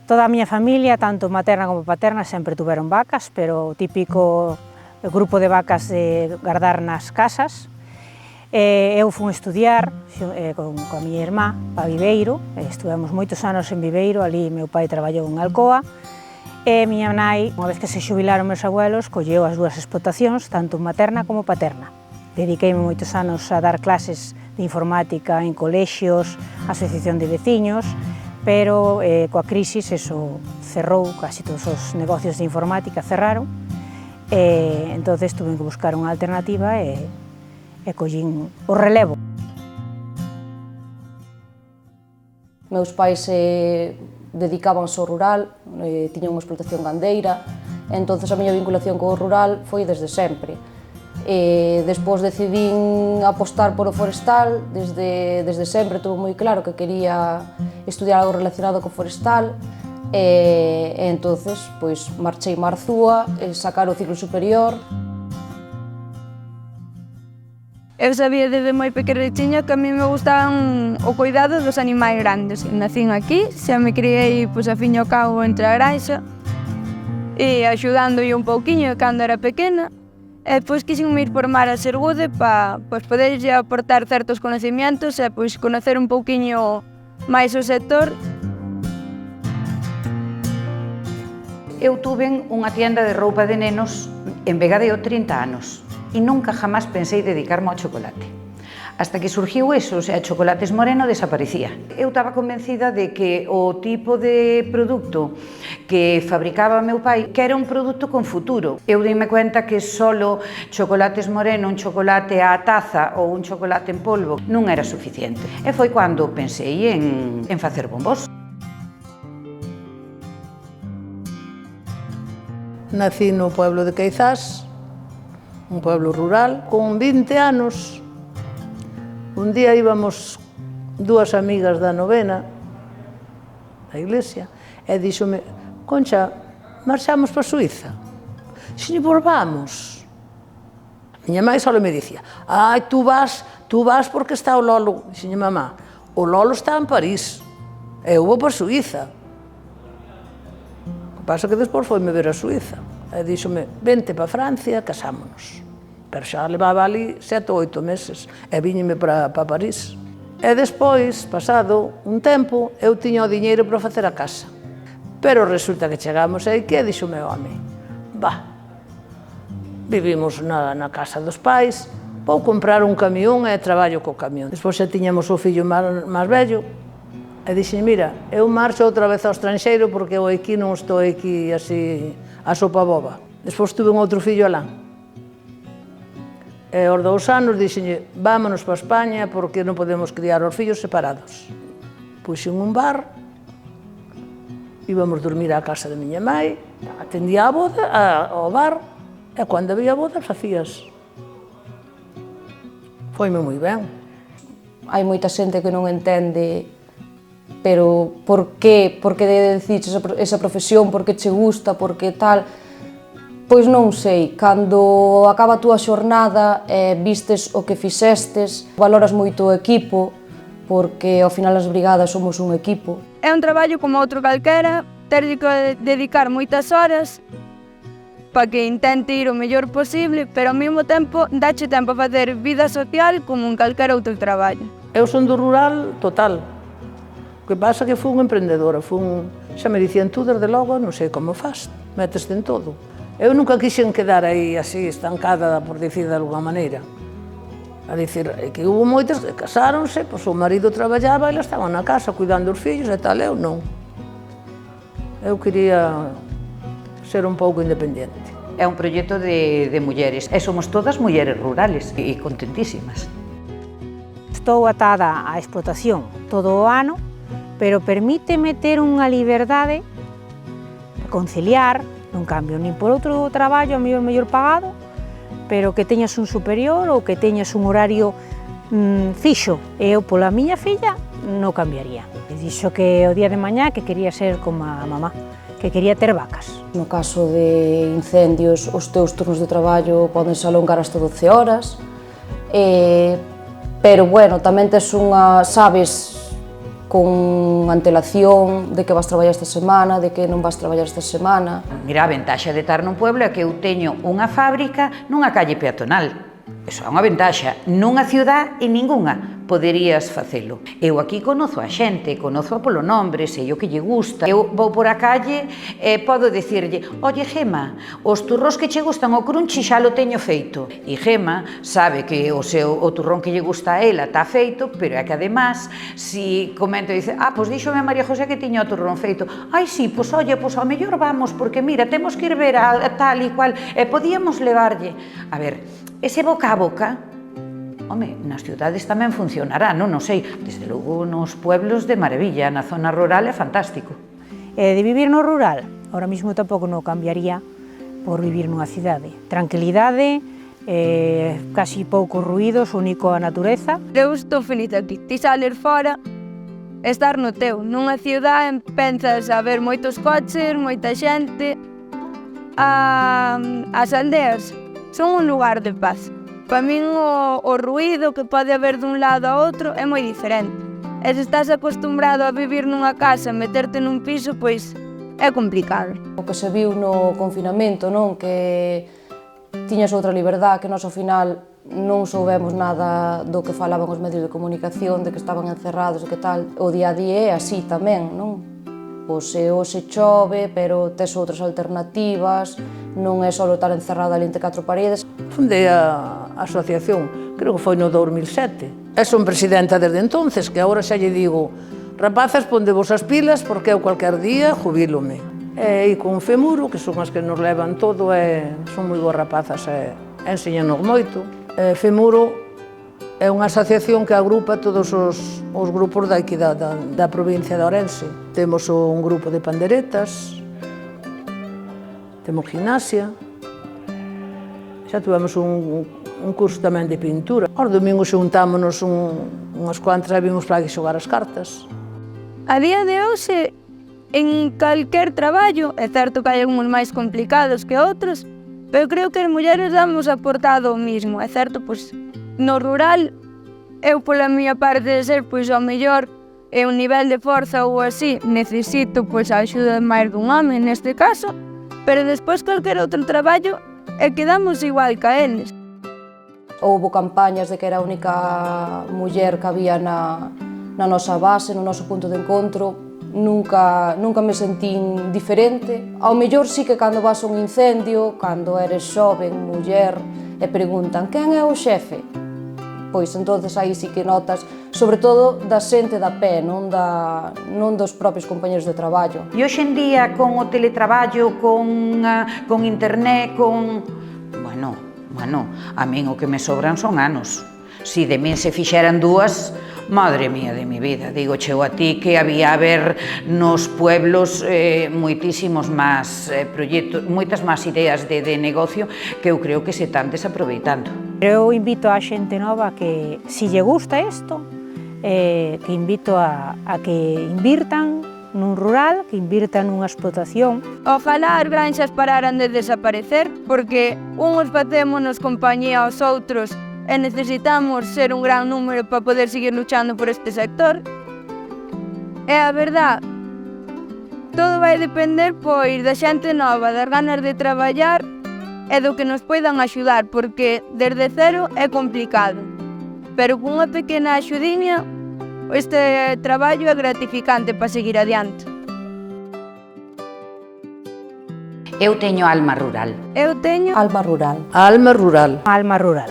Toda a miña familia, tanto materna como paterna, sempre tuveron vacas, pero o típico grupo de vacas de guardar nas casas. Eu fui estudiar coa miña irmá a Viveiro, estuvemos moitos anos en Viveiro, ali meu pai traballou en Alcoa, e miña nai, unha vez que se xubilaron meus abuelos, colleu as dúas explotacións, tanto materna como paterna. Dediqueime moitos anos a dar clases de informática en colexios, asociación de veciños, pero coa crisis eso cerrou, casi todos os negocios de informática cerraron, entonces tuve que buscar unha alternativa e collín o relevo. Meus pais dedicábanse ao rural, tiñan unha explotación gandeira, entonces a miña vinculación co rural foi desde sempre. Despois decidín apostar polo forestal, desde sempre tuve moi claro que quería estudiar algo relacionado co forestal, e entonces pois marchei a Arzúa, sacar o ciclo superior. Eu sabía desde moi pequeniña que a mí me gustaban o cuidado dos animais grandes. Nacín aquí, xa me criei a fin e ao cabo entre a granxa e axudándolle un pouquiño cando era pequena. E pois quixenme ir formar a Sergude para poderlle aportar certos conocimientos e conocer un pouquiño máis o sector. Eu tuve unha tienda de roupa de nenos en Vegadeo 30 anos e nunca jamás pensei dedicarme ao chocolate. Hasta que surgiu eso, Chocolates Moreno desaparecía. Eu estaba convencida de que o tipo de produto que fabricaba meu pai, que era un produto con futuro. Eu dime cuenta que solo Chocolates Moreno, un chocolate á taza ou un chocolate en polvo, non era suficiente. E foi cando pensei en facer bombós. Nací no pueblo de Queizás, un pueblo rural, con 20 anos. Un día íbamos dúas amigas da novena da iglesia e díxome: Concha, marchamos para Suiza? Dixen: pois vamos. A miña mãe só me dicía: ai, tú vas porque está o Lolo. Dixen: mamá, o Lolo está en París, eu vou para Suiza. O que pasa que despois foi-me ver a Suiza. E díxome: vente para Francia, casámonos. Pero xa levaba ali 7 ou 8 meses e viñeme para París. E despois, pasado un tempo, eu tiña o diñeiro para facer a casa. Pero resulta que chegamos aí que dixo o meu home: vivimos na casa dos pais, vou comprar un camión e traballo co camión. Despois xa tiñamos o fillo máis vello e dixen: mira, eu marcho outra vez ao estranxeiro porque eu aquí non estou aquí así a sopa boba. Despois tuve un outro fillo alá. E aos 2 anos dixenlle: vámonos para España porque non podemos criar os fillos separados. Puxen un bar, íbamos dormir á casa de miña mãe, atendía a boda, ao bar, e cando había boda facías. Foime moi ben. Hai moita xente que non entende, pero por que decidiches esa profesión, por que che gusta, por que tal. Pois non sei, cando acaba a túa xornada e vistes o que fixestes, valoras moito o equipo, porque ao final as brigadas somos un equipo. É un traballo como outro calquera, terlle que dedicar moitas horas para que intente ir o mellor posible, pero ao mesmo tempo dache tempo a facer vida social como en calquera outro traballo. Eu son do rural total. O que pasa que fui unha emprendedora, xa me dicían: tú, desde logo, non sei como faz, meteste en todo. Eu nunca quixen quedar aí así, estancada, por dicir de alguma maneira. A dicir, que hubo moitas que casáronse, pois o marido traballaba e elas estaban na casa cuidando os fillos e tal, eu non. Eu quería ser un pouco independente. É un proxecto de mulleres, e somos todas mulleres rurales e contentísimas. Estou atada á explotación todo o ano, pero permíteme ter unha liberdade para conciliar. Non cambio nin por outro traballo, a mellor pagado, pero que teñas un superior ou que teñas un horario fixo. Eu, pola miña filla, non cambiaría. Dixo que o día de mañá que quería ser como a mamá, que quería ter vacas. No caso de incendios, os teus turnos de traballo podense alongar hasta 12 horas, pero, bueno, tamén tes sabes con antelación de que vas traballar esta semana, de que non vas traballar esta semana. Mira, a ventaxa de estar nun pueblo é que eu teño unha fábrica nunha calle peatonal. Iso é unha ventaxa. Nunha ciudad e ningunha poderías facelo. Eu aquí conozo a xente, conozo polo nombre, sei o que lle gusta. Eu vou por a calle e podo dicirlle: oye, Gema, os turrós que che gustan o crunchy xa lo teño feito. E Gema sabe que o turrón que lle gusta a ela está feito, pero é que además, si comento e dice: pois díxome a María José que tiña o turrón feito. Ai, sí, pois oye, pois ao mellor vamos, porque mira, temos que ir ver a tal e cual, e podíamos levarlle. A ver, ese boca a boca, home, nas ciudades tamén funcionará, non sei, desde logo nos pueblos de maravilla, na zona rural é fantástico. De vivir no rural, ahora mismo tampouco non cambiaría por vivir nunha cidade. Tranquilidade, casi poucos ruidos, único a natureza. Eu estou feliz aquí. Ti salir fora, estar no teu. Nunha ciudad pensas a ver moitos coches, moita xente. As aldeas son un lugar de paz. Para min o ruído que pode haber dun lado a outro é moi diferente. E se estás acostumbrado a vivir nunha casa, meterte nun piso, pois é complicado. O que se viu no confinamento, non? Que tiñas outra liberdade, que nós ao final non soubemos nada do que falaban os medios de comunicación, de que estaban encerrados e que tal. O día a día é así tamén, non? Hoxe chove, pero tes outras alternativas, non é só estar encerrada ali entre 4 paredes. Fundei a asociación, creo que foi no 2007. E son presidenta desde entonces, que agora xa lle digo: rapazas, pondevos as pilas, porque eu cualquier día jubílome. E con Femuro, que son as que nos levan todo, son moi boas rapazas e enseñanos moito. Femuro é unha asociación que agrupa todos os grupos daqui da provincia de Ourense. Temos un grupo de panderetas, temos gimnasia, xa tivemos un curso tamén de pintura. Os domingos xuntámonos unhas cuantas e vimos para aquí xogar as cartas. A día de hoxe, en calquer traballo, é certo que hai algúns máis complicados que outros, pero creo que as mulleres damos aportado o mismo. É certo, pois, no rural, eu pola miña parte de ser, pois, ao mellor, é un nivel de forza ou así, necesito, pois, a axuda máis dun home neste caso, pero despois calquer outro traballo é que damos igual que a eles. Houbo campañas de que era a única muller que había na nosa base, no noso punto de encontro. Nunca me sentín diferente. Ao mellor sí que cando vas a un incendio, cando eres xoven, muller, e preguntan: quen é o xefe? Pois entonces aí sí que notas, sobre todo da xente da pé, non dos propios compañeros de traballo. E hoxe en día, con o teletraballo, con internet, Bueno, a min o que me sobran son anos. Si de min se fixeran 2, madre mía de mi vida, digo cheo a ti que había a ver nos pueblos moitísimos máis proxectos, moitas máis ideas de negocio que eu creo que se están desaproveitando. Eu invito a xente nova que, si lle gusta isto, que invito a que invirtan nun rural, que invirtan nunha explotación. Ojalá as granxas pararan de desaparecer, porque uns facémonos compañía aos outros e necesitamos ser un gran número para poder seguir luchando por este sector. E a verdad, todo vai depender, pois, da xente nova, das ganas de traballar e do que nos poidan axudar, porque desde cero é complicado. Pero con unha pequena axudiña, este traballo é gratificante para seguir adiante. Eu teño alma rural. Eu teño Alma rural. A alma rural. Alma rural.